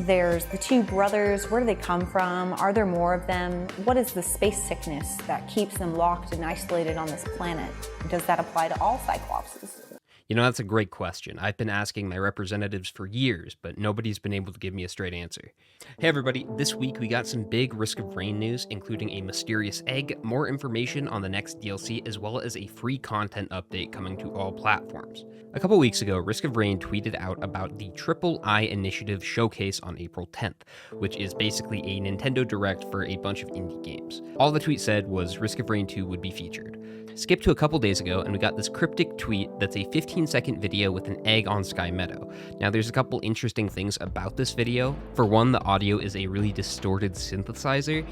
There's the two brothers. Where do they come from? Are there more of them? What is the space sickness that keeps them locked and isolated on this planet? Does that apply to all Cyclopses? You know, that's a great question. I've been asking my representatives for years, but nobody's been able to give me a straight answer. Hey everybody, this week we got some big Risk of Rain news, including a mysterious egg, more information on the next DLC, as well as a free content update coming to all platforms. A couple weeks ago, Risk of Rain tweeted out about the Triple I Initiative showcase on April 10th, which is basically a Nintendo Direct for a bunch of indie games. All the tweet said was Risk of Rain 2 would be featured. Skip to a couple days ago, and we got this cryptic tweet that's a 15-second video with an egg on Sky Meadow. Now, there's a couple interesting things about this video. For one, the audio is a really distorted synthesizer.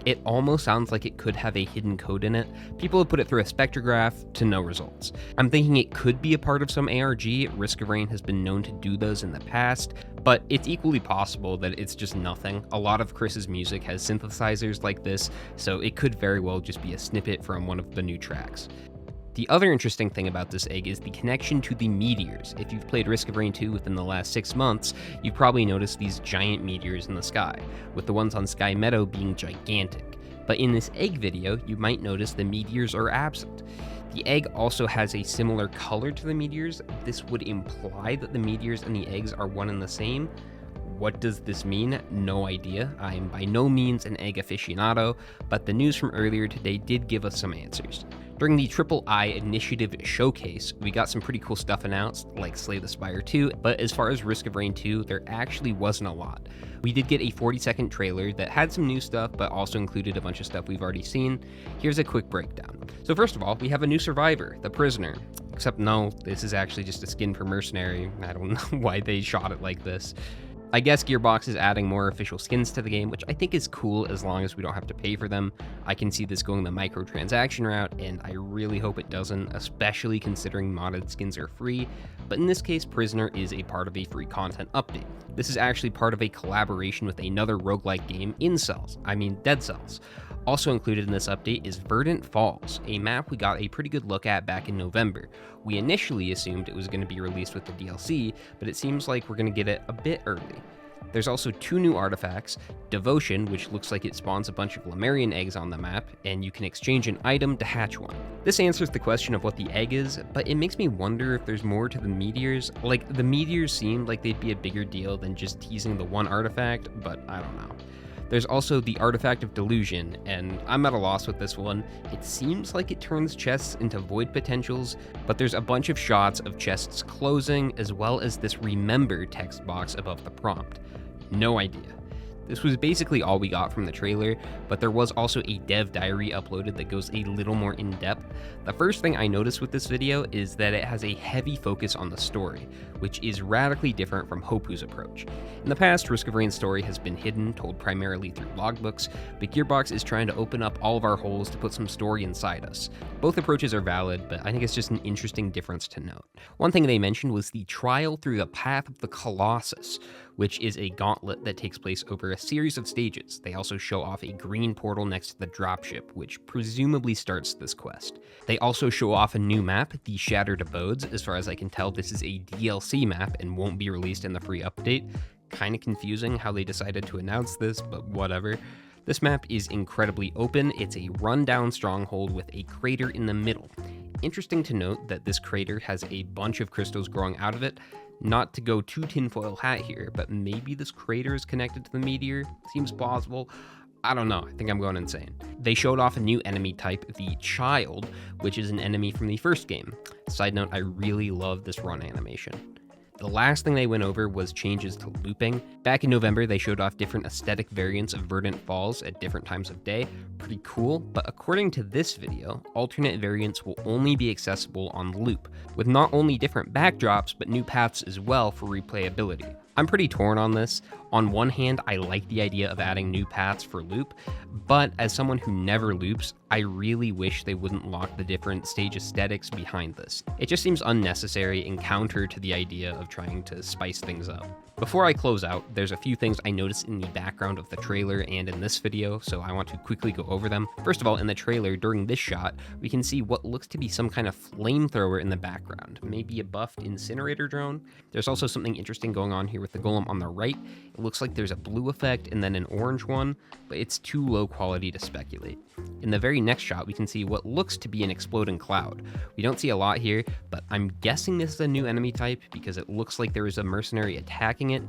It almost sounds like it could have a hidden code in it. People have put it through a spectrograph to no results. I'm thinking it could be a part of some ARG. Risk of Rain has been known to do those in the past, but it's equally possible that it's just nothing. A lot of Chris's music has synthesizers like this, so it could very well just be a snippet from one of the new tracks. The other interesting thing about this egg is the connection to the meteors. If you've played Risk of Rain 2 within the last 6 months, you've probably noticed these giant meteors in the sky, with the ones on Sky Meadow being gigantic. But in this egg video, you might notice the meteors are absent. The egg also has a similar color to the meteors. This would imply that the meteors and the eggs are one and the same. What does this mean? No idea. I am by no means an egg aficionado, but the news from earlier today did give us some answers. During the Triple I Initiative showcase, we got some pretty cool stuff announced, like Slay the Spire 2, but as far as Risk of Rain 2, there actually wasn't a lot. We did get a 40-second trailer that had some new stuff, but also included a bunch of stuff we've already seen. Here's a quick breakdown. So first of all, we have a new survivor, the Prisoner. Except no, this is actually just a skin for Mercenary. I don't know why they shot it like this. I guess Gearbox is adding more official skins to the game, which I think is cool as long as we don't have to pay for them. I can see this going the microtransaction route, and I really hope it doesn't, especially considering modded skins are free. But in this case, Prisoner is a part of a free content update. This is actually part of a collaboration with another roguelike game, Dead Cells. Also included in this update is Verdant Falls, a map we got a pretty good look at back in November. We initially assumed it was going to be released with the DLC, but it seems like we're going to get it a bit early. There's also 2 new artifacts, Devotion, which looks like it spawns a bunch of Lemurian eggs on the map, and you can exchange an item to hatch one. This answers the question of what the egg is, but it makes me wonder if there's more to the meteors. Like, the meteors seemed like they'd be a bigger deal than just teasing the one artifact, but I don't know. There's also the Artifact of Delusion, and I'm at a loss with this one. It seems like it turns chests into void potentials, but there's a bunch of shots of chests closing, as well as this Remember text box above the prompt. No idea. This was basically all we got from the trailer, but there was also a dev diary uploaded that goes a little more in depth. The first thing I noticed with this video is that it has a heavy focus on the story, which is radically different from Hopu's approach. In the past, Risk of Rain's story has been hidden, told primarily through logbooks, but Gearbox is trying to open up all of our holes to put some story inside us. Both approaches are valid, but I think it's just an interesting difference to note. One thing they mentioned was the Trial Through the Path of the Colossus, which is a gauntlet that takes place over a series of stages. They also show off a green portal next to the dropship, which presumably starts this quest. They also show off a new map, the Shattered Abodes. As far as I can tell, this is a DLC map and won't be released in the free update. Kind of confusing how they decided to announce this, but whatever. This map is incredibly open. It's a rundown stronghold with a crater in the middle. Interesting to note that this crater has a bunch of crystals growing out of it. Not to go too tinfoil hat here, but maybe this crater is connected to the meteor? Seems plausible. I don't know, I think I'm going insane. They showed off a new enemy type, the Child, which is an enemy from the first game. Side note, I really love this run animation. The last thing they went over was changes to looping. Back in November, they showed off different aesthetic variants of Verdant Falls at different times of day. Pretty cool, but according to this video, alternate variants will only be accessible on loop, with not only different backdrops, but new paths as well for replayability. I'm pretty torn on this. On one hand, I like the idea of adding new paths for loop, but as someone who never loops, I really wish they wouldn't lock the different stage aesthetics behind this. It just seems unnecessary and counter to the idea of trying to spice things up. Before I close out, there's a few things I noticed in the background of the trailer and in this video, so I want to quickly go over them. First of all, in the trailer, during this shot, we can see what looks to be some kind of flamethrower in the background, maybe a buffed incinerator drone. There's also something interesting going on here with the golem on the right. It looks like there's a blue effect and then an orange one, but it's too low quality to speculate. In the very next shot, we can see what looks to be an exploding cloud. We don't see a lot here, but I'm guessing this is a new enemy type because it looks like there is a mercenary attacking it.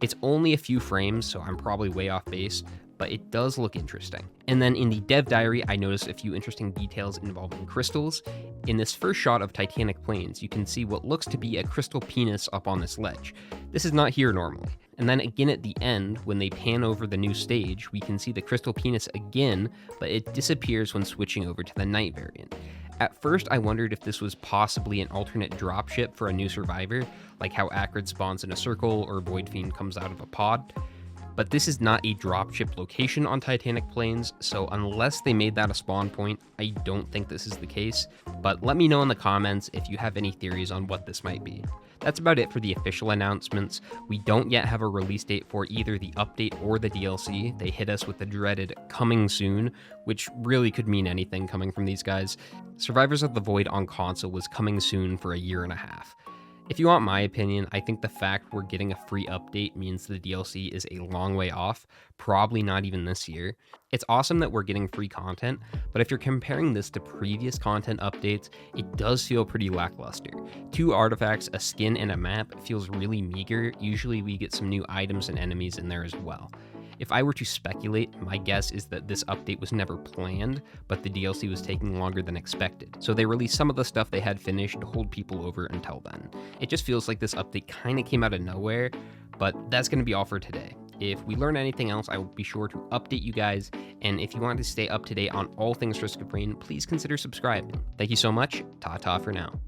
It's only a few frames, so I'm probably way off base, but it does look interesting. And then in the dev diary, I noticed a few interesting details involving crystals. In this first shot of Titanic Plains, you can see what looks to be a crystal penis up on this ledge. This is not here normally. And then again at the end, when they pan over the new stage, we can see the crystal penis again, but it disappears when switching over to the night variant. At first, I wondered if this was possibly an alternate dropship for a new survivor, like how Acrid spawns in a circle or Void Fiend comes out of a pod. But this is not a dropship location on Titanic Plains, so unless they made that a spawn point, I don't think this is the case. But let me know in the comments if you have any theories on what this might be. That's about it for the official announcements. We don't yet have a release date for either the update or the DLC. They hit us with the dreaded coming soon, which really could mean anything coming from these guys. Survivors of the Void on console was coming soon for a year and a half. If you want my opinion, I think the fact we're getting a free update means the DLC is a long way off, probably not even this year. It's awesome that we're getting free content, but if you're comparing this to previous content updates, it does feel pretty lackluster. 2 artifacts, a skin, and a map feels really meager. Usually we get some new items and enemies in there as well. If I were to speculate, my guess is that this update was never planned, but the DLC was taking longer than expected. So they released some of the stuff they had finished to hold people over until then. It just feels like this update kind of came out of nowhere, but that's going to be all for today. If we learn anything else, I will be sure to update you guys. And if you want to stay up to date on all things Risk of Rain, please consider subscribing. Thank you so much. Ta-ta for now.